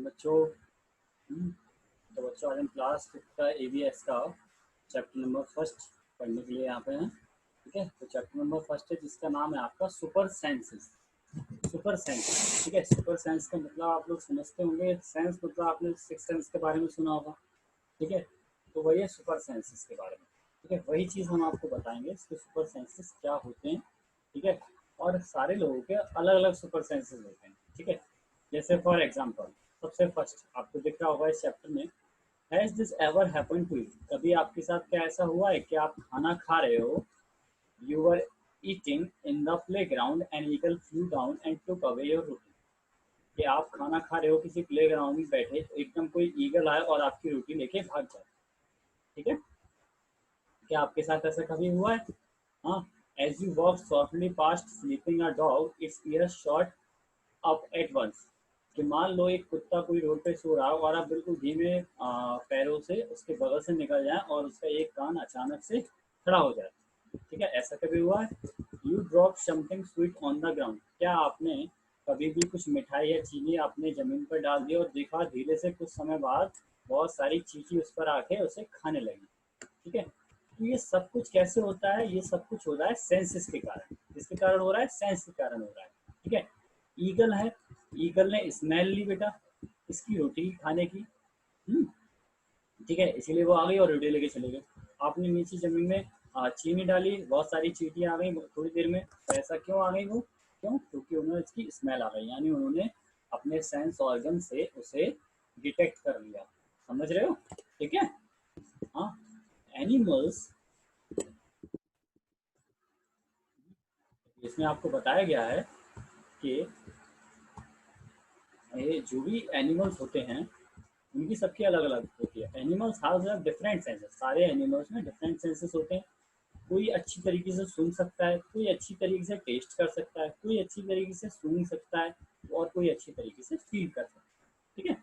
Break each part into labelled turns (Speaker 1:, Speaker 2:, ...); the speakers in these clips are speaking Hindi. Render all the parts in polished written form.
Speaker 1: बच्चों। तो बच्चों आज हम क्लास 5 का ABS का चैप्टर नंबर फर्स्ट पढ़ने के लिए यहाँ पे हैं। ठीक है, तो चैप्टर नंबर फर्स्ट है जिसका नाम है आपका सुपर सेंसेस। सुपर सेंस, ठीक है। सुपर सेंस का मतलब आप लोग समझते होंगे, सेंस मतलब आपने सिक्स सेंस के बारे में सुना होगा। ठीक है, तो वही है सुपर सेंसेस के बारे में। ठीक है, वही चीज़ हम आपको बताएंगे इसके सुपर सेंसेस क्या होते हैं। ठीक है, और सारे लोगों के अलग अलग सुपर सेंसेस होते हैं। ठीक है, जैसे फॉर एग्जांपल सबसे फर्स्ट आपको दिख रहा होगा इस चैप्टर में, has this ever happen to you, कभी आपके साथ क्या ऐसा हुआ है कि आप खाना खा रहे हो, you are eating in the playground and eagle flew down and took away your roti. कि आप खाना खा रहे हो किसी प्ले ग्राउंड में बैठे, तो एकदम कोई ईगल आए और आपकी रोटी लेके भाग जाए। ठीक है, क्या आपके साथ ऐसा कभी हुआ है? हाँ, as you walk softly past sleeping a dog its ear shot up at once. कि मान लो एक कुत्ता कोई रोड पे सो रहा हो और आप बिल्कुल धीमे पैरों से उसके बगल से निकल जाए और उसका एक कान अचानक से खड़ा हो जाए। ठीक है, ऐसा कभी हुआ है? You drop something sweet on the ground, क्या आपने कभी भी कुछ मिठाई या चीनी आपने जमीन पर डाल दी और देखा धीरे से कुछ समय बाद बहुत सारी चींटी उस पर आके उसे खाने लगी। ठीक है, तो ये सब कुछ कैसे होता है? ये सब कुछ हो रहा है सेंसेस के कारण। किसके कारण हो रहा है? सेंस के कारण हो रहा है। ठीक है, ईगल है, ईगल ने स्मेल ली बेटा इसकी रोटी खाने की। हम्म, ठीक है, इसीलिए वो आ गई और रोटी लेके चले गए। आपने नीचे जमीन में चीनी डाली, बहुत सारी चींटियां आ गई थोड़ी देर में। तो ऐसा क्यों आ गई? वो क्यों? क्योंकि उन्हें इसकी स्मेल आ गई, यानी उन्होंने अपने सेंस ऑर्गन से उसे डिटेक्ट कर लिया। समझ रहे हो? ठीक है, हाँ। एनिमल्स, इसमें आपको बताया गया है कि ये जो भी एनिमल्स होते हैं उनकी सबकी अलग अलग होती है। एनिमल्स हैव डिफरेंट सेंसेस, सारे एनिमल्स में डिफरेंट सेंसेस होते हैं। कोई अच्छी तरीके से सुन सकता है, कोई अच्छी तरीके से टेस्ट कर सकता है, कोई अच्छी तरीके से सूंघ सकता है, और कोई अच्छी तरीके से फील कर सकता है। ठीक है,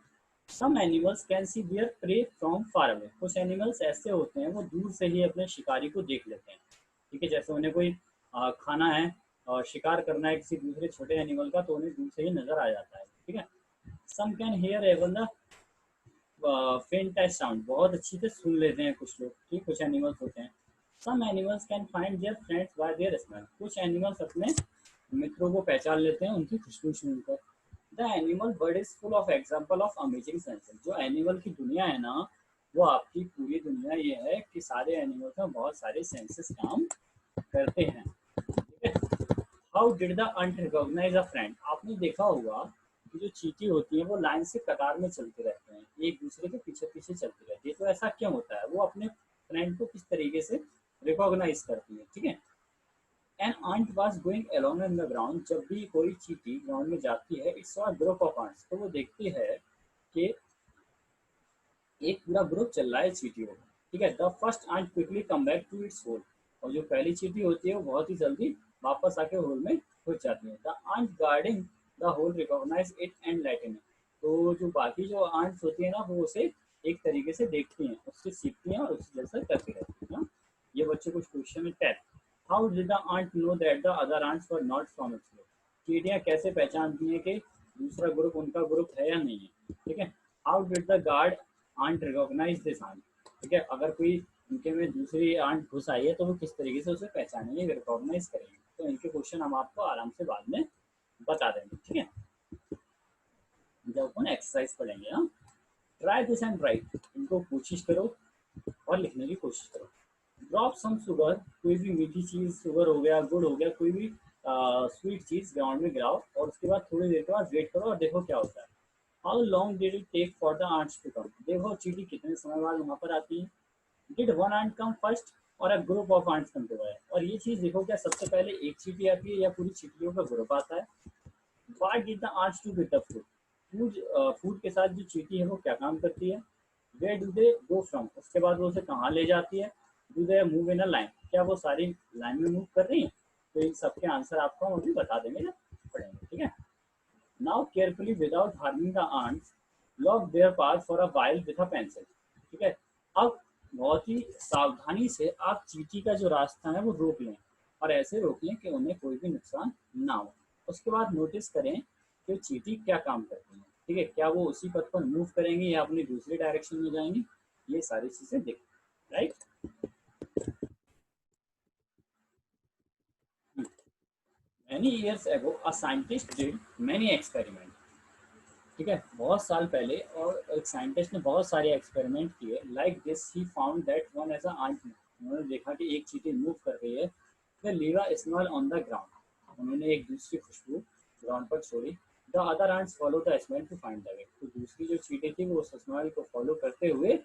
Speaker 1: some animals can see their prey from far away, कुछ एनिमल्स ऐसे होते हैं वो दूर से ही अपने शिकारी को देख लेते हैं। ठीक है, जैसे उन्हें कोई खाना है और शिकार करना है किसी दूसरे छोटे एनिमल का, तो उन्हें दूर से ही नजर आ जाता है। ठीक है, some can hear even the faint sound, बहुत अच्छी से सुन लेते हैं कुछ लोग। ठीक, कुछ एनिमल्स होते हैं। Some animals can find their friends by their smell, कुछ एनिमल्स अपने मित्रों को पहचान लेते हैं उनकी खुशबू सुनकर। The animal world is full of example of amazing senses, जो एनिमल की दुनिया है ना, वो आपकी पूरी दुनिया ये है कि सारे एनिमल्स में बहुत सारे सेंसेस काम करते हैं। ठीक है, how did the ant recognise a friend, आपने देखा होगा कि जो चींटी होती है वो लाइन से कतार में चलते रहते हैं, एक दूसरे के पीछे पीछे चलती रहती है। तो ऐसा क्यों होता है? वो अपने फ्रेंड को किस तरीके से रिकॉग्नाइज करती है। ठीक है, an ant was going along in the ground, जब भी कोई चींटी ग्राउंड में जाती है, it's a group of ants, तो वो देखती है कि एक पूरा ग्रुप चल रहा है चींटियों का। ठीक है, the first ant quickly come back to its hole, और जो पहली चींटी होती है वो बहुत ही जल्दी वापस आके होल में घुस जाती है। The ant guarding the hole recognize it and let in it, तो जो बाकी जो आंट्स होती है ना, वो उसे एक तरीके से देखती हैं, उससे सीखती हैं और उसी जैसा करती रहती हैं। ये बच्चे कुछ क्वेश्चन में test, how did the ant know that the other ants were not from its group, चींटियां कैसे पहचानती हैं कि दूसरा ग्रुप उनका ग्रुप है या नहीं है। ठीक है, how did the guard ant recognize this ant, ठीक है, अगर कोई उनके में दूसरी आंट घुस आई है तो वो किस तरीके से उसे पहचानेंगे, रिकॉग्नाइज करेंगे। तो इनके क्वेश्चन हम आपको आराम से बाद में बता देंगे। ठीक है, जब अपन एक्सरसाइज पढ़ेंगे। हाँ, ट्राई दिस एंड राइट, इनको कोशिश करो और लिखने की कोशिश करो। ड्रॉप सम शुगर, कोई भी मीठी चीज़, शुगर हो गया, गुड़ हो गया, कोई भी स्वीट चीज़ ग्राउंड में गिराओ और उसके बाद थोड़ी देर के बाद वेट करो और देखो क्या होता है। How long did it take for the ants to come, देखो चींटी कितने समय बाद वहाँ पर आती है। Did one ant come first or a group of ants come together, और ये चीज़ देखो, क्या सबसे पहले एक चींटी आती है या पूरी चींटियों का ग्रुप आता है। Why did the ants to get the food, food food के साथ जो चींटी है वो क्या काम करती है। Where do they go from, उसके बाद वो उसे कहाँ ले जाती है। Do they move in a line, क्या वो सारी लाइन में मूव कर रही है। तो इन सबके आंसर आपको हम अभी बता देंगे जब पढ़ेंगे। ठीक है, now carefully without harming the ants lock their path for a while with a pencil, ठीक है। अब बहुत ही सावधानी से आप चींटी का जो रास्ता है वो रोक लें, और ऐसे रोक लें कि उन्हें कोई भी नुकसान ना हो। उसके बाद नोटिस करें कि चींटी क्या काम करती है। ठीक है, क्या वो उसी पथ पर मूव करेंगे या अपनी दूसरी डायरेक्शन में जाएंगे, ये सारी चीज़ें देख, right. Many years ago, a scientist did many experiments. ठीक है, बहुत साल पहले और एक साइंटिस्ट ने बहुत सारे एक्सपेरिमेंट किए। Like this he found that one as ant, उन्होंने देखा कि एक चींटी मूव कर रही है। The leave a smell on the ground, उन्होंने एक दूसरी खुशबू ग्राउंड पर छोड़ी। The other ants follow the smell to find the way, तो दूसरी जो चींटी थी वो उस स्मेल को फॉलो करते हुए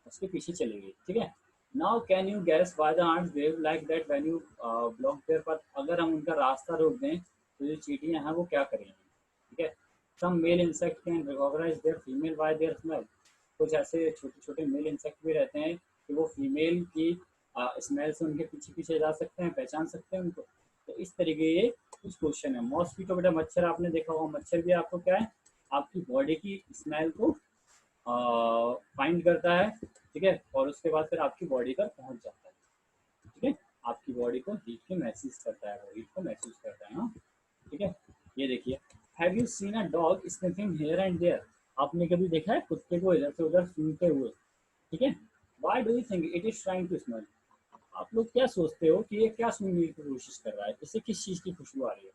Speaker 1: उसके पीछे चली गई। ठीक है, now can you guess why the ants behave like that when you block their path, अगर हम उनका रास्ता रोक दें तो जो चींटियां हैं वो क्या करेंगी। ठीक है, some male insect can recognise their female by their smell, कुछ ऐसे छोटे छोटे मेल इंसेक्ट भी रहते हैं कि वो फीमेल की स्मेल से उनके पीछे पीछे जा सकते हैं, पहचान सकते हैं उनको। तो इस तरीके ये कुछ क्वेश्चन है। मॉस्किटो बेटा मच्छर आपने देखा होगा, मच्छर भी आपको क्या है, आपकी बॉडी की स्मेल को फाइंड करता है। ठीक है, और उसके बाद फिर आपकी बॉडी पर पहुंच जाता है। ठीक है, आपकी बॉडी को हीट के महसूस करता है, वो हीट को महसूस करता है। हाँ, ठीक है, ये देखिए, have you seen a dog sniffing here and there, आपने कभी देखा है कुत्ते को इधर से उधर सूंघते हुए। ठीक है, why do you think it is trying to smell, आप लोग क्या सोचते हो कि ये क्या सूंघने की कोशिश कर रहा है, इससे किस चीज़ की खुशबू आ रही है।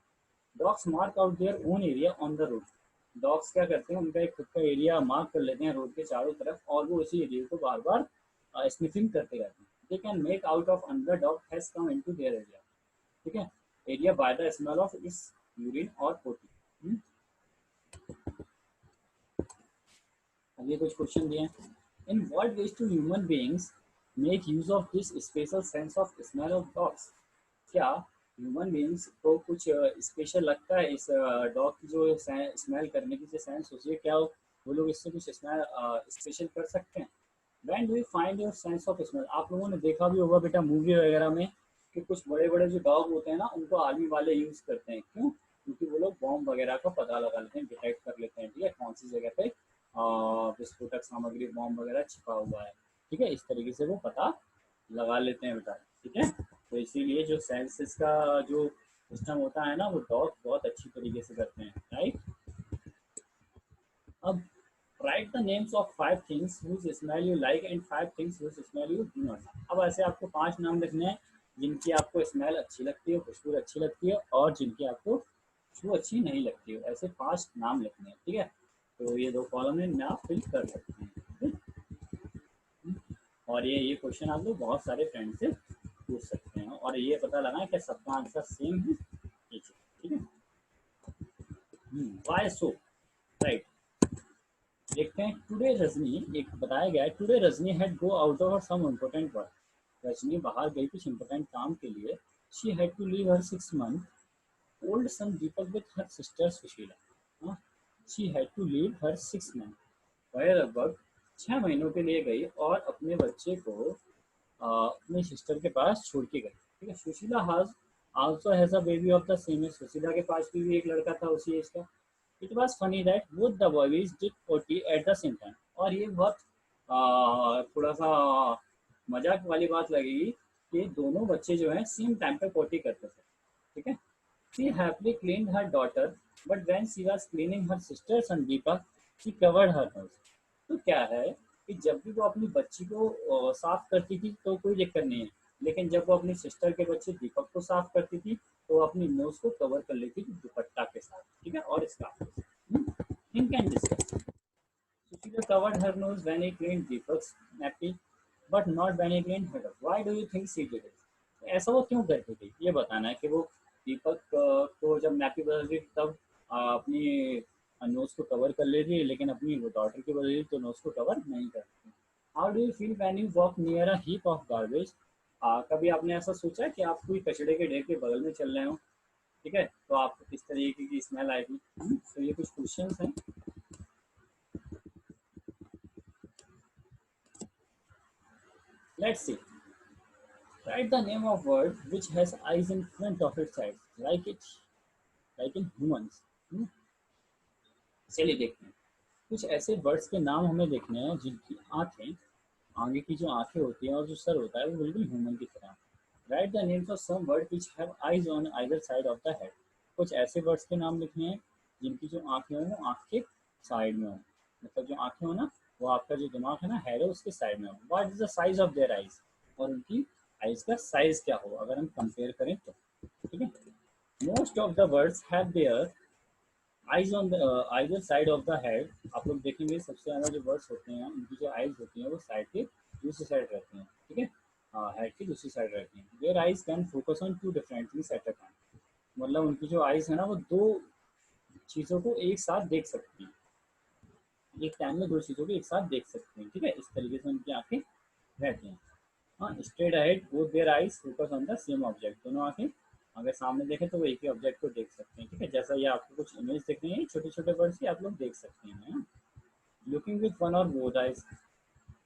Speaker 1: Dogs mark out their own area on the road, dogs क्या करते हैं, उनका एक खुद का एरिया मार्क कर लेते हैं रोड के चारों तरफ, और वो उसी एरिया को बार बार स्निफिंग करते रहते हैं। They can make out of another dog has come into their area. ठीक है, area by the smell of its urine और पोटी। अब ये कुछ क्वेश्चन दिए हैं। In what ways do human beings make use of this special sense of smell of dogs, क्या ह्यूमन बीइंग्स को कुछ स्पेशल लगता है इस डॉग की जो स्मेल करने की जो सेंस होती है, क्या वो लोग इससे कुछ स्मेल स्पेशल कर सकते हैं। When do you find your sense of smell, आप लोगों ने देखा भी होगा बेटा मूवी वगैरह में कि कुछ बड़े बड़े जो डॉग होते हैं ना उनको आर्मी वाले यूज़ करते हैं, क्यों, क्योंकि वो लोग बॉम्ब वगैरह का पता लगा लेते हैं, डिटेक्ट कर लेते हैं। ठीक है, कौन सी जगह पे विस्फोटक सामग्री बॉम्ब वगैरह छिपा हुआ है। ठीक है, इस तरीके से वो पता लगा लेते हैं बेटा। ठीक है, तो इसीलिए जो सेंसेस का जो सिस्टम होता है ना वो डॉग बहुत अच्छी तरीके से करते हैं, राइट। अब right the names of 5 things which smell you like and 5 things which smell you do not. अब ऐसे आपको 5 नाम लिखने हैं जिनकी आपको स्मेल अच्छी लगती है, खुशबू अच्छी लगती है, और जिनकी आपको खुशबू अच्छी नहीं लगती है, ऐसे 5 नाम लिखने हैं। ठीक है, तो ये 2 कॉलम में आप फिल कर सकते हैं। ठीक? और ये क्वेश्चन आप लोग बहुत सारे फ्रेंड से पूछ सकते हैं, और ये पता लगा कि सबका आंसर सेम है। ठीक है, वाई सो, राइट। देखते हैं, टुडे रजनी, एक बताया गया है, today Rajni had go out of some important work, Rajni बाहर गई कुछ इम्पोर्टेंट काम के लिए। She had to leave her 6 month old son Deepak with her sister Sushila. She had to leave her 6 month, वह लगभग 6 महीनों के लिए गई और अपने बच्चे को अपनी सिस्टर के पास छोड़ के गई। ठीक है, Sushila has also has a baby of the same age, Sushila के पास भी एक लड़का था उसी एज का। It was funny that both the boys did potty at the same time, और ये बहुत थोड़ा सा मजाक वाली बात लगेगी कि दोनों बच्चे जो हैं सेम टाइम पे पोटी करते थे। ठीक है, she happily cleaned her daughter but when she was cleaning her sister Sandeepa she covered her nose. तो क्या है कि जब भी वो अपनी बच्ची को साफ करती थी तो कोई दिक्कत नहीं है, लेकिन जब वो अपनी सिस्टर के बच्चे दीपक को साफ करती थी तो वो अपनी नोज को कवर कर लेती थी दुपट्टा के साथ। ठीक है, और स्कार्फ के साथ। Think and discuss. Sushila covered her nose when he cleaned Deepak's nappy, but not when he cleaned her. Why do you think she did it? ऐसा वो क्यों करती थी, ये बताना है कि वो दीपक को जब नैपी बदलती थी तब अपनी नोज को कवर कर लेती, लेकिन अपनी वो डॉटर की बदलती तो नोज को कवर नहीं करती। How do you feel when you walk near a heap of garbage, कभी आपने ऐसा सोचा है कि आप कोई कचड़े के ढेर के बगल में चल रहे हो, ठीक है, तो आपको किस तरीके की स्मेल आएगी। तो ये कुछ क्वेश्चन हैं। Let's see, write the name of word which has eyes in front of its head, like in humans। हम्म, चलिए देखते हैं, कुछ ऐसे वर्ड्स के नाम हमें देखने हैं जिनकी आंखें, आगे की जो आंखें होती हैं और जो सर होता है वो बिल्कुल ह्यूमन की तरह। Write the names of some word which have eyes on either side of the head, कुछ ऐसे वर्ड्स के नाम लिखने हैं जिनकी जो आंखें हैं वो आंख के साइड में हो, मतलब जो आंखें हो ना वो आपका जो दिमाग है ना हेड है उसके साइड में हो। What is the size of their eyes, और उनकी आइज का साइज क्या हो अगर हम कंपेयर करें तो। ठीक है, most of the birds have their eyes on the either side of the head. आप लोग देखेंगे सबसे ज़्यादा जो बर्ड्स होते हैं उनकी जो आइज होती हैं वो साइड के दूसरी साइड रहती हैं। ठीक है, हेड की दूसरी साइड रहती हैं। Their eyes can focus on two different things at a time, मतलब उनकी जो आइज है ना वो दो चीज़ों को एक साथ देख सकती हैं, एक टाइम में दो चीज़ों को एक साथ देख सकते हैं। ठीक है, इस तरीके से उनकी आंखें रहती हैं। हाँ, straight ahead both their eyes focus on the same object, दोनों आंखें अगर सामने देखें तो वो एक ही ऑब्जेक्ट को देख सकते हैं। ठीक है, जैसा ये आपको कुछ इमेज दिख रही है छोटे छोटे बर्ड्स की, आप लोग देख सकते हैं। लुकिंग विथ वन और बोथ आइज,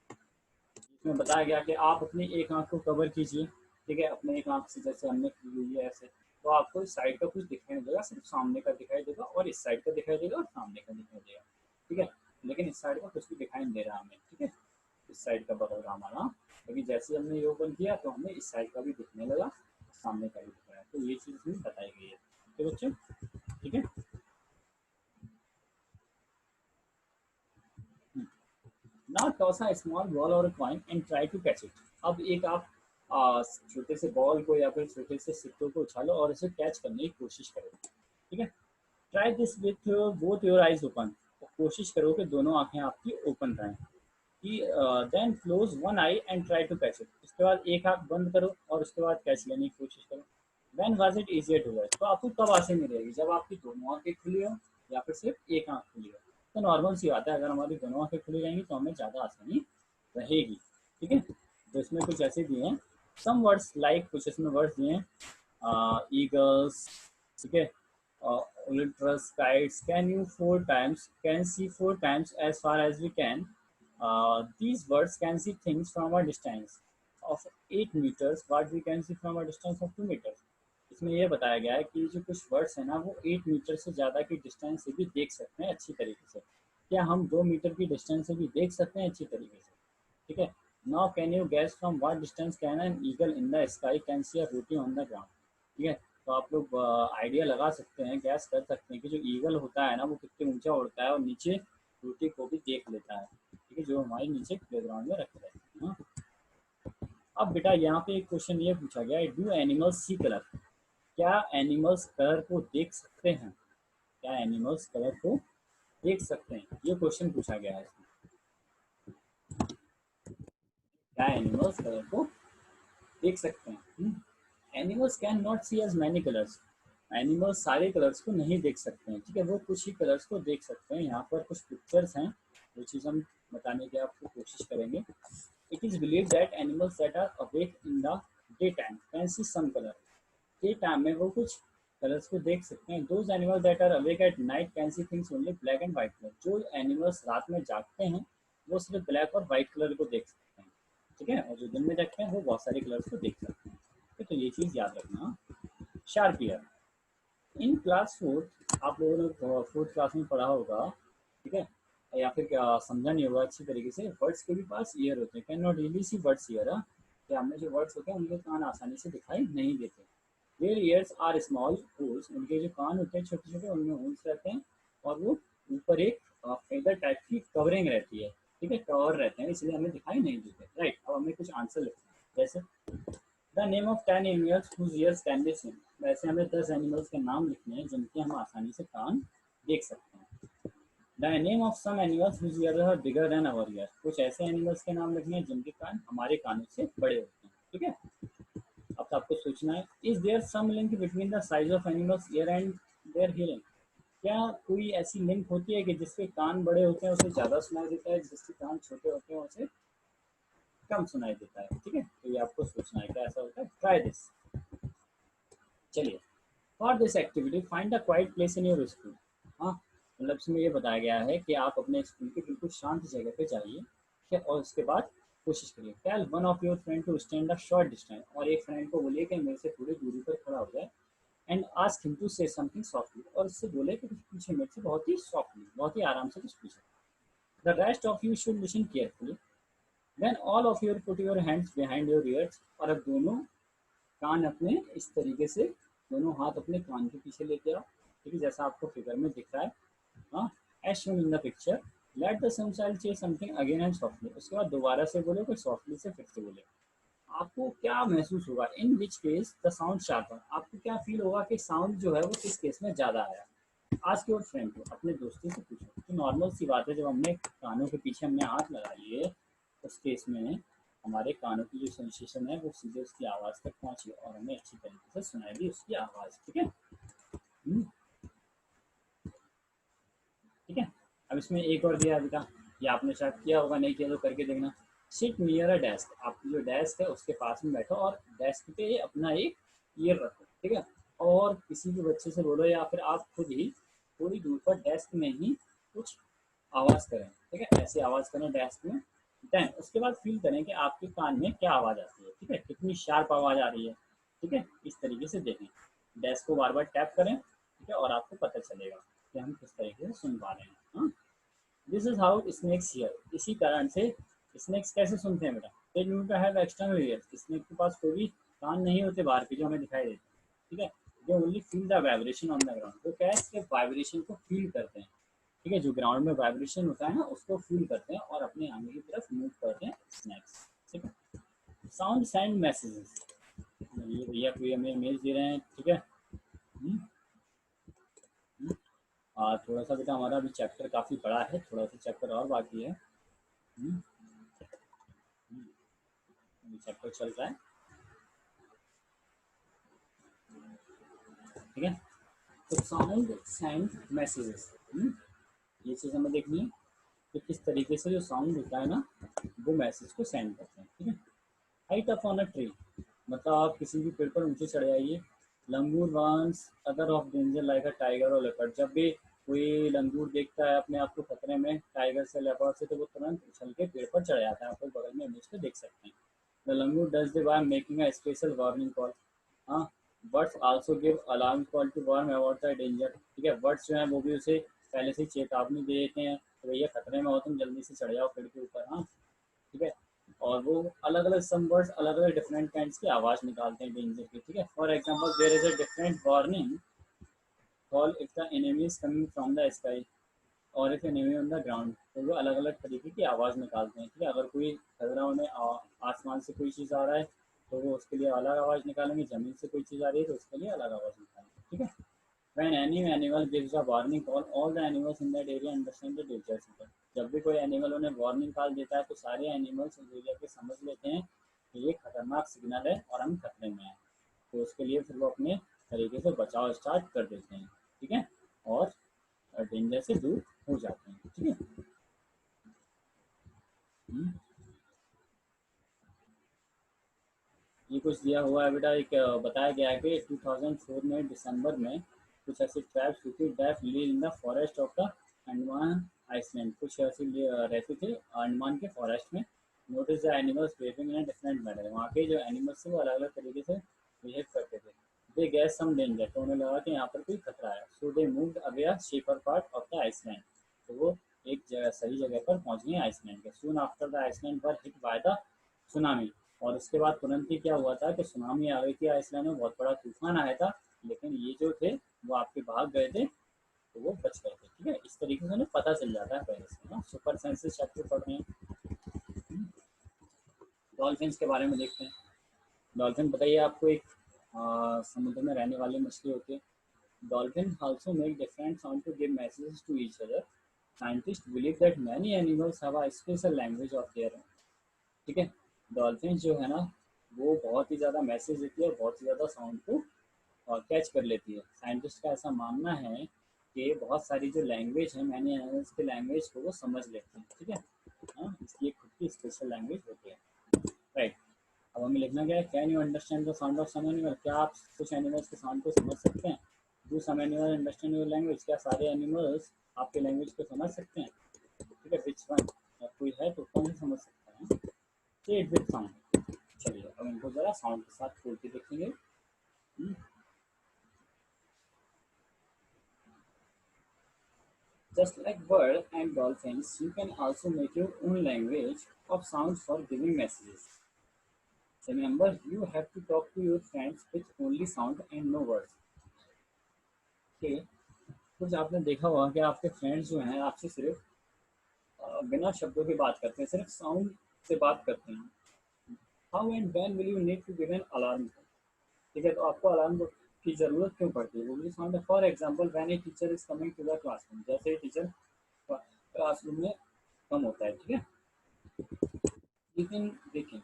Speaker 1: इसमें बताया गया कि आप अपनी एक आंख को कवर कीजिए। ठीक है, अपने एक आंख से जैसे हमने की हुई है ऐसे, तो आपको इस साइड का कुछ दिखाई नहीं देगा, सिर्फ सामने का दिखाई देगा, और इस साइड का दिखाई देगा और सामने का दिखाई देगा। ठीक है, लेकिन इस साइड का कुछ भी दिखाई नहीं दे रहा हमें। ठीक है, इस साइड का बदल रहा हमारा, लेकिन जैसे हमने ये ओपन किया तो हमें इस साइड का भी दिखने लगा, सामने का भी दिख रहा है। तो ये चीज़ हमें बताई गई है। ठीक है बच्चों, ठीक है। Now toss a small ball or coin and try to catch it. अब एक आप छोटे से बॉल को या फिर छोटे से सिक्कों को उछालो और इसे कैच करने की कोशिश करो। ठीक है, try this with both your eyes open, कोशिश करो कि दोनों आंखें आपकी ओपन रहें। कि then close one eye and try to catch it, उसके बाद एक आंख बंद करो और उसके बाद कैच लेने की कोशिश करो। When was it easier to catch, तो आपको कब आसानी रहेगी, जब आपकी दोनों आंखें खुली हो या फिर सिर्फ एक आंख खुली हो। तो नॉर्मल सी बात है, अगर हमारी दोनों आंखें खुली रहेंगी तो हमें ज़्यादा आसानी रहेगी। ठीक है, तो इसमें कुछ ऐसे दिए हैं सम वर्ड्स लाइक, कुछ इसमें वर्ड्स दिए हैं ईगल्स, ठीक है, ultras, kites, can you four times, can see four times as far as we can. These birds can see things from a distance of 8 meters, what we can see from a distance of 2 meters. इसमें यह बताया गया है कि जो कुछ बर्ड्स हैं ना वो 8 मीटर से ज़्यादा की डिस्टेंस से भी देख सकते हैं अच्छी तरीके से। क्या हम 2 मीटर की डिस्टेंस से भी देख सकते हैं अच्छी तरीके से। ठीक है, now can you gas from what distance can an eagle in the sky can see a roti on the ground. ठीक है, तो आप लोग आइडिया लगा सकते हैं, गैस कर सकते हैं कि जो ईगल होता है ना वो कितने ऊंचा उड़ता है और नीचे रोटी को भी देख लेता है। ठीक है, जो हमारे नीचे प्लेग्राउंड में रखे रहते हैं। हाँ? अब बेटा यहाँ पे एक क्वेश्चन ये पूछा गया है, डू एनिमल्स सी कलर, क्या एनिमल्स कलर को देख सकते हैं, क्या एनिमल्स कलर को देख सकते हैं, ये क्वेश्चन पूछा गया है इसमें। क्या एनिमल्स कलर को देख सकते हैं। Animals can not see as many colours, animals सारे कलर्स को नहीं देख सकते हैं। ठीक है, वो कुछ ही कलर्स को देख सकते हैं। यहाँ पर कुछ पिक्चर्स हैं, वो चीज़ हम बताने की आपको कोशिश करेंगे। It is believe that animals that are awake in the day time can see some colour, day time में वो कुछ कलर्स को देख सकते हैं। Those animal that are awake at night can see things only black and white colour, जो एनिमल्स रात में जागते हैं वो सिर्फ ब्लैक और वाइट कलर को देख सकते हैं। ठीक है, और जो दिन में जागते हैं वो बहुत सारे कलर्स को देख सकते हैं। ठीक है, तो ये चीज़ याद रखना। Sharp year, in class fourth, आप लोगों ने फोर्थ क्लास में पढ़ा होगा। ठीक है, या फिर क्या समझा नहीं होगा अच्छी तरीके से, बर्ड्स के भी पास ईयर होते हैं, can not really see birds year, कि हमें जो बर्ड्स होते हैं उनके कान आसानी से दिखाई नहीं देते। Their ears are small holes, उनके जो कान होते हैं छोटे छोटे, उनमें होल्स रहते हैं, और वो ऊपर एक फेदर टाइप की कवरिंग रहती है। ठीक है, कवर रहते हैं, इसलिए हमें दिखाई नहीं देते। राइट, अब हमें कुछ आंसर लिखना है, जैसे the name of 10 animals whose ears can be seen, वैसे हमें 10 एनिमल्स के नाम लिखने हैं जिनके हम आसानी से कान देख सकते हैं। The name of some animals whose ears are bigger than our ear, कुछ ऐसे एनिमल्स के नाम लिखने हैं जिनके कान हमारे कानों से बड़े होते हैं। ठीक है, अब तो आपको सोचना है, is there some link between the size of animals ear and their hearing, क्या कोई ऐसी लिंक होती है कि जिसके कान बड़े होते हैं उसे ज़्यादा सुनाई देता है, जिसके कान छोटे होते हैं उसे कम सुनाई देता है। ठीक है, तो ये आपको सोचना है क्या ऐसा होता है। ट्राई दिस, चलिए। For this activity find a quite place in your school. हाँ, मतलब इसमें ये बताया गया है कि आप अपने स्कूल की बिल्कुल शांत जगह पे जाइए। ठीक है, और उसके बाद कोशिश करिए, tell one of your friend to stand a short distance, और एक फ्रेंड को बोलिए कि मेरे से थोड़ी दूरी पर खड़ा हो जाए। And ask him to say something softly, और उससे बोले कि कुछ पूछे मेरे से, बहुत ही सॉफ्टली, बहुत ही आराम से कुछ पूछे। The rest of you should listen carefully, then all of your put your hands behind your ears, और अब दोनों कान अपने इस तरीके से, दोनों हाथ अपने कान के पीछे लेके आओ। ठीक है, जैसा आपको फिगर में दिख रहा है। हाँ, as shown in the picture. Let the some child say something again and softly, उसके बाद दोबारा से बोले, कोई सॉफ्टली से फिर से बोले। आपको क्या महसूस होगा? इन which case the sound sharper, आपको क्या फील होगा कि साउंड जो है वो किस केस में ज़्यादा आया? आज के और फ्रेंड को अपने दोस्तों से पूछो। तो नॉर्मल सी बात है, जब हमने कानों के पीछे हमने हाथ लगा लिए, उस केस में हमारे कानों की जो सेंसेशन है वो सीधे उसकी आवाज़ तक पहुंची और हमें अच्छी तरीके से सुनाई दी उसकी आवाज़। ठीक है। ठीक है। अब इसमें एक और दिया है बेटा, ये आपने शायद किया होगा, नहीं किया तो करके देखना। सिट नियर अ डेस्क, आपकी जो डेस्क है उसके पास में बैठो और डेस्क पे अपना एक ईयर रखो। ठीक है। और किसी भी बच्चे से बोलो या फिर आप खुद ही थोड़ी दूर पर डेस्क में ही कुछ आवाज़ करें। ठीक है, ऐसी आवाज़ करें डेस्क में। देन उसके बाद फील करें कि आपके कान में क्या आवाज़ आती है। ठीक है, कितनी शार्प आवाज़ आ रही है। ठीक है, इस तरीके से देखें, डेस्क को बार बार टैप करें। ठीक है, और आपको पता चलेगा कि हम किस तरीके से सुन पा रहे हैं। हाँ, this is how snakes hear, इसी कारण से स्नेक्स कैसे सुनते हैं बेटा? They do not have external ears, snake के पास कोई भी कान नहीं होते बाहर के जो हमें दिखाई देते हैं। ठीक है, they only feel the vibration on the ground, वो क्या है, इसके वाइब्रेशन को फील करते हैं। ठीक है, जो ग्राउंड में वाइब्रेशन होता है ना उसको फील करते हैं और अपने आगे की तरफ मूव करते हैं स्नैक्स। ठीक है। साउंड सेंड मैसेजेस, ये भैया कोई हमें इमेज दे रहे हैं। ठीक है। हम्म, हम्म। थोड़ा सा बेटा हमारा अभी चैप्टर काफ़ी बड़ा है, थोड़ा सा चैप्टर और बाकी है। हम्म, हम्म, अभी चैप्टर चल रहा है। ठीक है, तो साउंड सेंड मैसेजेस, ये चीज़ हमें देखनी है कि किस तरीके से जो साउंड होता है ना वो मैसेज को सेंड करते हैं। ठीक है। Height up on a tree, मतलब आप किसी भी पेड़ पर ऊंचे चढ़े आइए। लंगूर वांस other of danger like a tiger और लेपर्ड, जब भी कोई लंगूर देखता है अपने आप को खतरे में टाइगर से लेपर्ड से, तो वो तुरंत उछल के पेड़ पर चढ़ जाता है। आप लोग बगल में इमेज को देख सकते हैं। The langur does the by making a special warning call. हाँ, birds also give alarm call to warn about the danger. ठीक है, बर्ड्स जो हैं वो भी उसे पहले से चेतावनी दे देते हैं तो भैया खतरे में हो तुम, जल्दी से चढ़ जाओ पेड़ के ऊपर। हाँ, ठीक है। और वो अलग अलग सम वर्ड्स अलग अलग डिफरेंट काइंड्स की आवाज़ निकालते हैं डेंजर की। ठीक है, for example there is a different warning call if the enemy is coming from the sky or if enemy on the ground, तो वो अलग अलग तरीके की आवाज़ निकालते हैं। ठीक है, अगर कोई खतरा उन्हें आसमान से कोई चीज़ आ रहा है तो वो उसके लिए अलग आवाज़ निकालेंगे, ज़मीन से कोई चीज़ आ रही है तो उसके लिए अलग आवाज़ निकालेंगे। ठीक है। When any animal gives a warning call, all the animals in that area understand the danger signal. जब भी कोई एनिमल उन्हें वार्निंग कॉल देता है तो सारे एनिमल्स उस एरिया के समझ लेते हैं कि ये खतरनाक सिग्नल है और हम खतरे में हैं। तो उसके लिए फिर वो अपने तरीके से बचाव स्टार्ट कर देते हैं। ठीक है, और डेंजर से दूर हो जाते हैं। ठीक है। हम्म, ये कुछ दिया हुआ है बेटा, एक बताया गया है कि 2004 में दिसंबर में कुछ ऐसे ट्राइब्स हुई थी deaf live in the forest of the Andaman island, कुछ ऐसे रहते थे अंडमान के फॉरेस्ट में। Notice the animals behaving in different manner, वहाँ के जो एनिमल्स थे वो अलग अलग तरीके से बिहेव करते थे। दे गैस सम डेंजर, तो उन्हें लगा कि यहाँ पर कोई खतरा है। So they moved away a safer part of the island, तो वो एक जगह सही जगह पर पहुंच गए आइसलैंड के। Soon after the island were hit by the tsunami, और उसके बाद तुरंत ही क्या हुआ था कि सुनामी आ गई थी आइसलैंड में, बहुत बड़ा तूफान आया था। लेकिन ये जो थे वो आपके भाग गए थे तो वो बच गए थे। ठीक है, इस तरीके से उन्हें पता चल जाता है पहले से ना। सुपर सेंसेस चैप्टर पढ़ रहे हैं। डॉल्फिन के बारे में देखते हैं। डॉल्फिन बताइए आपको, एक समुद्र में रहने वाली मछली होती है। Dolphin also make different sound to give messages to each other. Scientists believe that many animals have a special language of their own. ठीक है, डॉल्फिन जो है ना वो बहुत ही ज़्यादा मैसेज देती है और बहुत ही ज़्यादा साउंड को कैच कर लेती है। साइंटिस्ट का ऐसा मानना है कि बहुत सारी जो लैंग्वेज है मैनी एनिमल्स की लैंग्वेज को वो समझ लेते हैं। ठीक है, हाँ, इसकी एक खुद की स्पेशल लैंग्वेज होती है। राइट, अब हमें लिखना क्या है, can you understand the sound of some animal, क्या आप कुछ एनिमल्स के साउंड को समझ सकते हैं? Do some animal understand your language, क्या सारे एनिमल्स आपके लैंग्वेज को समझ सकते हैं? ठीक है, विच वन, कोई है तो कौन सा समझ सकता है? से इट विथ साउंड। चलिए अब इनको जरा साउंड के साथ खोल के देखेंगे। Just like bird and dolphins you can also make your own language of sounds for giving messages. Remember, you have to talk to your friends with only sound and no words. Okay. कुछ आपने देखा होगा कि आपके फ्रेंड्स जो हैं आपसे सिर्फ बिना शब्दों के बात करते हैं, सिर्फ साउंड से बात करते हैं। How and when will you need to give an alarm? ठीक है, तो आपको अलार्म की ज़रूरत क्यों पड़ती है? वो भी sound. For example when a teacher is coming to the classroom, जैसे टीचर क्लासरूम में कम होता है, ठीक है। लेकिन देखिए,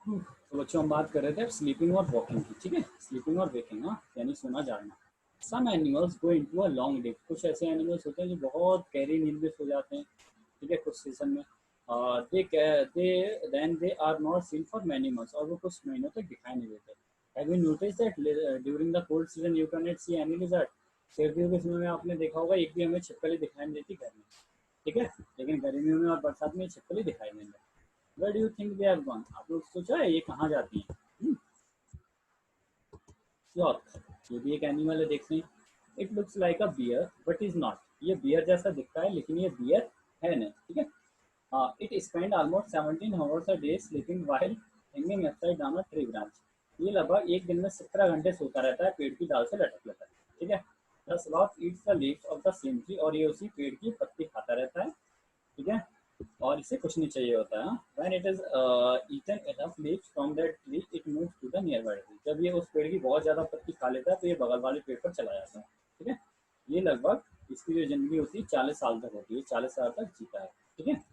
Speaker 1: तो बच्चों हम बात कर रहे थे स्लीपिंग और वॉकिंग की, ठीक है। स्लीपिंग और वेकिंग, हाँ, यानी सोना जागना। Some animals go into a long day, कुछ ऐसे एनिमल्स होते हैं जो बहुत गहरी नींद में सो जाते हैं, ठीक है, कुछ सीजन में। They are not seen for many months, और वो कुछ महीनों तक दिखाई नहीं देते। Have you notice that during the cold season you can not see any lizard? सर्दियों के समय में आपने देखा होगा एक भी हमें छिपकली दिखाई नहीं देती घर में, ठीक है, लेकिन गर्मियों में और बरसात में छिपकली दिखाई नहीं देती। Where do you think they have gone? आप लोग सोचा है ये कहाँ जाती हैं? स्लॉथ, ये भी एक एनिमल है, देखते हैं। It looks like a bear but is not, ये बियर जैसा दिखता है लेकिन ये बियर है नहीं, ठीक है। It spend almost 17 hours a day sleeping while hanging upside down a tree branch, ये लगभग एक दिन में 17 घंटे सोता रहता है, पेड़ की डाल से लटक लेता है, ठीक है। The sloth eats the leaves of the same tree, और ये उसी पेड़ की पत्ती खाता रहता है, ठीक है, और इसे कुछ नहीं चाहिए होता है। When it is eaten enough leaves from that tree it moves to the near by tree, जब ये उस पेड़ की बहुत ज़्यादा पत्ती खा लेता है तो ये बगल वाले पेड़ पर चला जाता है, ठीक है। ये लगभग इसकी जो ज़िंदगी होती है 40 साल तक होती है, 40 साल तक जीता है, ठीक है।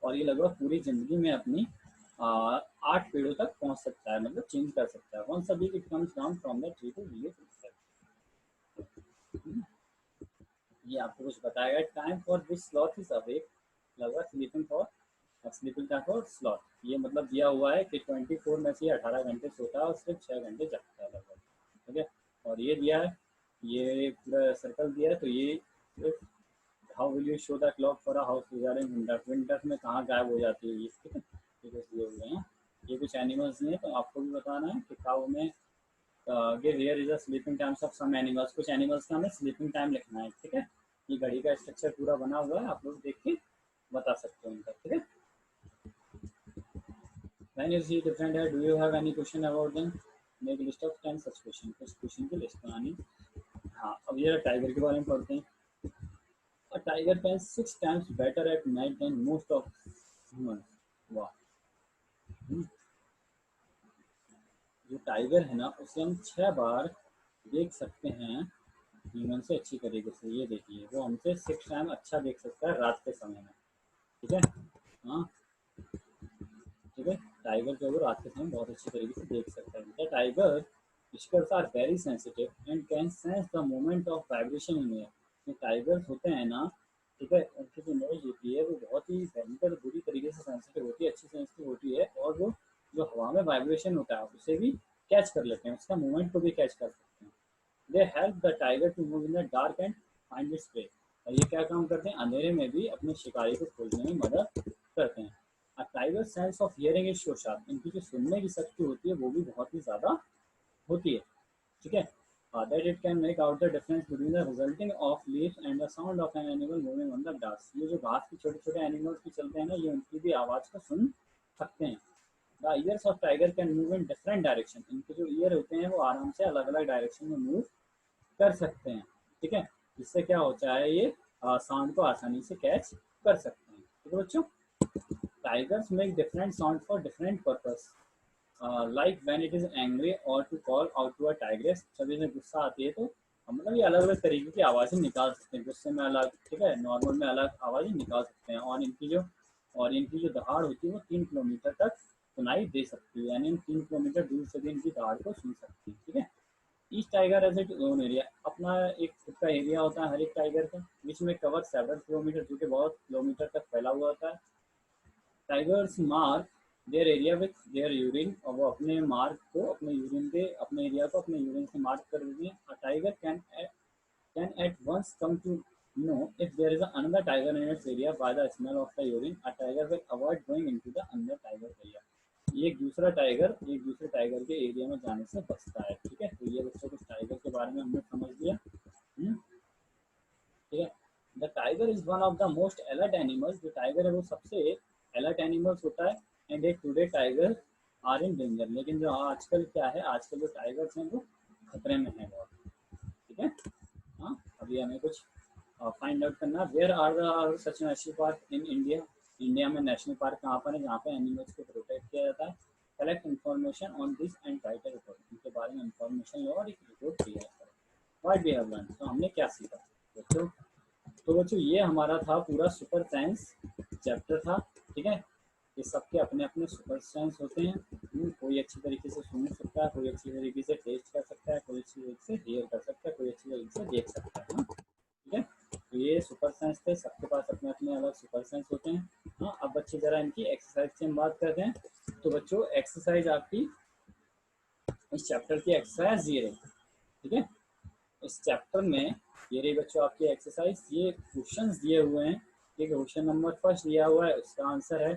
Speaker 1: और ये लगभग पूरी ज़िंदगी में अपनी 8 पेड़ों तक पहुंच सकता है, मतलब चेंज कर सकता है। Once a week it comes down from the tree to relieve itself. ये आपको कुछ बताएगा। Time for this sloth is awake, लगभग sleeping for, sleeping time for sloth, ये मतलब दिया हुआ है कि 24 में से 18 घंटे सोता है और सिर्फ 6 घंटे जगता है लगभग, ठीक है। और ये दिया है, ये पूरा सर्कल दिया है, तो ये सिर्फ how will you show the clock for a house regarding winter, winter में कहाँ गायब हो जाती है ये, ठीक है। ये कुछ दिए हुए हैं, ये कुछ एनिमल्स हैं, तो आपको भी बताना है कि काउ में here is a sleeping times of some animals, कुछ एनिमल्स का हमें स्लीपिंग टाइम लिखना है, ठीक है। ये घड़ी का स्ट्रक्चर पूरा बना हुआ है, आप लोग देख के बता सकते हो उनका, ठीक है। When you see different hair, do you have any question about them? Make list of 10 such question, कुछ क्वेश्चन की लिस्ट बनानी। हाँ, अब ये टाइगर के बारे में पढ़ते हैं। A tiger can 6 times better at night than most of humans. वाह। हम्म, जो टाइगर है ना उसे हम 6 बार देख सकते हैं ह्यूमन से अच्छी तरीके से। ये देखिए, वो हमसे 6 टाइम अच्छा देख सकता है रात के समय में, ठीक है। हाँ, ठीक है, टाइगर जो है वो रात के समय बहुत अच्छी तरीके से देख सकता है। The tiger whiskers are very sensitive and can sense the moment of vibration in air. जो टाइगर्स होते हैं ना, ठीक है, उनकी जो नोज होती है वो बहुत ही भयंकर बुरी तरीके से सेंसिटिव होती है, अच्छी सेंसिटिव होती है, और वो जो हवा में वाइब्रेशन होता है उसे भी कैच कर लेते हैं, उसका मूवमेंट को भी कैच कर सकते हैं। They help the tiger to move in the dark and find its prey, और ये क्या काम करते हैं, अंधेरे में भी अपने शिकारी को खोजने में मदद करते हैं। A tiger sense of hearing is so sharp, इनकी जो सुनने की शक्ति होती है वो भी बहुत ही ज़्यादा होती है, ठीक है। That it can make out the difference between the resulting of leaves and the sound of an animal moving on the grass, ये जो घास के छोटे छोटे एनिमल्स भी चलते हैं ना, ये उनकी भी आवाज़ को सुन सकते हैं। The years of tiger can move in different direction, इनके जो ईयर होते हैं वो आराम से अलग अलग डायरेक्शन में मूव कर सकते हैं, ठीक है। इससे क्या होता है, ये साउंड को आसानी से कैच कर सकते हैं, ठीक है बच्चों। Tigers make different sound for different purpose, like when it is angry or to call out to a tigress, जब इन्हें गुस्सा आती है तो मतलब ये अलग अलग तरीके की आवाज़ें निकाल सकते हैं, गुस्से में अलग, ठीक है, नॉर्मल में अलग आवाज़ें निकाल सकते हैं। और इनकी जो दहाड़ होती है वो 3 किलोमीटर तक सुनाई दे सकती है, यानी हम 3 किलोमीटर दूर से भी इनकी दहाड़ को सुन सकते हैं, ठीक है। Each tiger as it own area, अपना एक खुद का एरिया होता है हर एक टाइगर का, विच में कवर सेवरल किलोमीटर, जो कि बहुत किलोमीटर तक फैला हुआ होता है। Tigers mark their area with their urine, और वो अपने मार्क को अपने यूरिन के, अपने एरिया को अपने यूरिन से मार्क कर देते हैं। A tiger can at once come to know if there is another tiger in its area by the smell of the urine. A tiger will avoid going into the another tiger area, ये एक दूसरे टाइगर के एरिया में जाने से बचता है, ठीक है। तो ये बच्चों कुछ टाइगर के बारे में हमने समझ लिया, ठीक है। The tiger is one of the most alert animals, जो टाइगर है वो सबसे अलर्ट एनिमल्स होता है। एंड एक today tiger are in danger, लेकिन जो आजकल क्या है, आजकल जो टाइगर्स हैं वो खतरे में है बहुत, ठीक है। हाँ, अभी हमें कुछ फाइंड आउट करना, where are such national park in India. India में नेशनल पार्क कहाँ पर है जहाँ पे एनिमल्स को प्रोटेक्ट किया जाता है। Collect information on this and right a report, उनके बारे में इन्फॉर्मेशन लो और एक रिपोर्ट तैयार करो। व्हाट वी हैव लर्न, तो हमने क्या सीखा बच्चों। तो बच्चों ये हमारा था पूरा सुपर साइंस चैप्टर था, ठीक है। ये सबके अपने अपने सुपर साइंस होते हैं। कोई अच्छी तरीके से सुन सकता है, कोई अच्छी तरीके से टेस्ट कर सकता है, कोई अच्छी तरीके से हेयर कर सकता है, कोई अच्छी तरीके से देख सकता है, ठीक है। तो ये सुपर साइंस थे, सबके पास अपने अपने अलग सुपर साइंस होते हैं। हाँ, अब बच्चे जरा इनकी एक्सरसाइज की हम बात करते हैं। तो बच्चों एक्सरसाइज आपकी इस चैप्टर की एक्सरसाइज ये रही, ठीक है। इस चैप्टर में ये रही बच्चों आपकी एक्सरसाइज, ये क्वेश्चंस दिए हुए हैं, ठीक है। क्वेश्चन नंबर फर्स्ट दिया हुआ है, उसका आंसर है।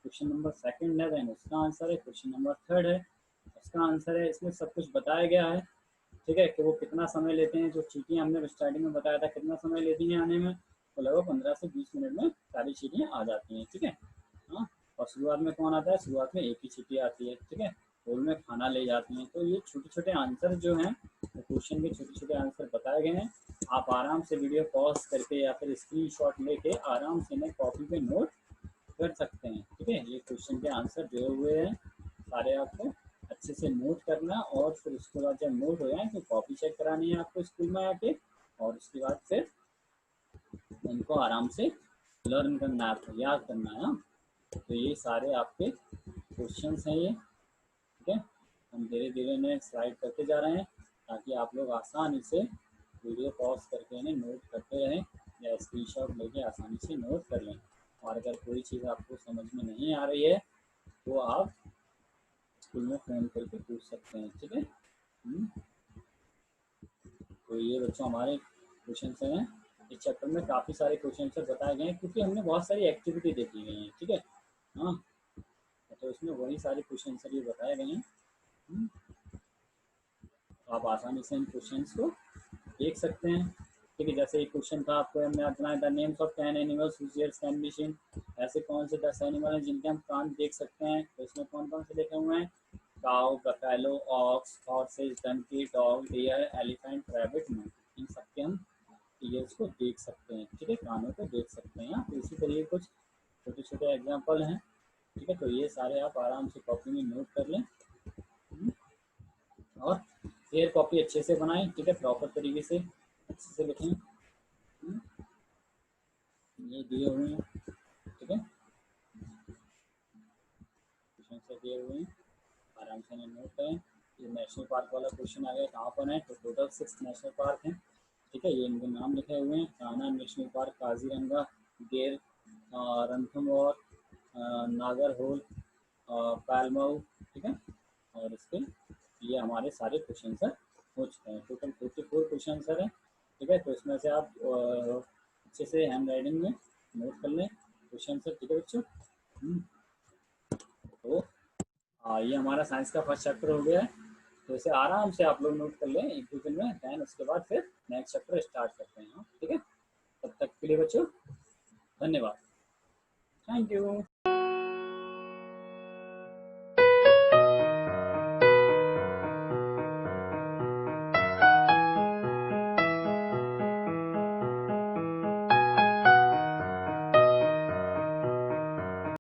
Speaker 1: क्वेश्चन नंबर सेकंड है, देन उसका आंसर है। क्वेश्चन नंबर थर्ड है, उसका आंसर है। इसमें सब कुछ बताया गया है, ठीक है, कि वो कितना समय लेते हैं। जो चीटियाँ हमने स्टार्टिंग में बताया था कितना समय लेती हैं आने में, तो लगभग 15 से 20 मिनट में सारी चीटियाँ आ जाती हैं, ठीक है। हाँ, और शुरुआत में कौन आता है, शुरुआत में एक ही चीटी आती है, ठीक है। होल में खाना ले जाती हैं। तो ये छोटे छोटे आंसर जो हैं, क्वेश्चन के छोटे छोटे आंसर बताए गए हैं। आप आराम से वीडियो पॉज करके या फिर स्क्रीनशॉट लेके आराम से इन्हें कॉपी पे नोट कर सकते हैं, ठीक है। ये क्वेश्चन के आंसर दिए हुए हैं सारे, आपको अच्छे से नोट करना, और फिर उसके बाद जब नोट हो जाए तो कॉपी चेक करानी है आपको स्कूल में आके, और उसके बाद फिर इनको आराम से लर्न करना है, आपको याद करना है। तो ये सारे आपके क्वेश्चंस हैं ये, ठीक है। हम धीरे धीरे इन्हें स्लाइड करते जा रहे हैं ताकि आप लोग आसानी से वीडियो पॉज करके इन्हें नोट करते रहें, या स्क्रीनशॉट लेके आसानी से नोट कर लें। और अगर कोई चीज़ आपको समझ में नहीं आ रही है तो आप स्कूल में फ़ोन करके पूछ सकते हैं, ठीक है। तो ये बच्चों हमारे क्वेश्चन हैं। इस चैप्टर में काफ़ी सारे क्वेश्चन बताए गए हैं क्योंकि हमने बहुत सारी एक्टिविटी देखी गई हैं, ठीक है। हाँ, तो इसमें वही सारे क्वेश्चन ये बताए गए हैं। तो आप आसानी से इन क्वेश्चंस को देख सकते हैं, ठीक है। जैसे एक क्वेश्चन था आपको हमने आज बनाया, the names of 10 animals whose ears can be seen. ऐसे कौन से 10 एनिमल हैं जिनके हम कान देख सकते हैं। तो इसमें कौन कौन से लिखे हुए हैं, cow, buffalo, ox, horses, donkey, dog, deer, elephant, rabbit, monkey. इन सबके हम ईयर्स को देख सकते हैं, ठीक है, कानों को देख सकते हैं। तो इसी तरीके कुछ छोटे छोटे एग्जाम्पल हैं, ठीक है। तो ये सारे आप आराम से कॉपी में नोट कर लें, और एयर कॉपी अच्छे से बनाएं, ठीक है, प्रॉपर तरीके से अच्छे से लिखें। ये दिए हुए हैं, ठीक है, क्वेश्चन दिए हुए हैं, आराम से नोट करें। ये नेशनल पार्क वाला क्वेश्चन आ गया, कहाँ पर है, तो टोटल 6 नेशनल पार्क हैं, ठीक है। ये इनके नाम लिखे हुए हैं, कान्हा नेशनल पार्क, काजीरंगा, गिर, रणथंबोर, नागरहोल, पैलमऊ, ठीक है। और इसके ये हमारे सारे क्वेश्चन हो चुके हैं। टोटल 44 क्वेश्चन है, ठीक है। तो इसमें से आप अच्छे से हैंड राइटिंग में नोट कर लें क्वेश्चन, ठीक है बच्चों। तो ये हमारा साइंस का फर्स्ट चैप्टर हो गया है। तो इसे आराम से आप लोग नोट कर लें एक दो दिन में, दैन उसके बाद फिर नेक्स्ट चैप्टर स्टार्ट करते हैं, ठीक है। तब तक के लिए बच्चों धन्यवाद, थैंक यू।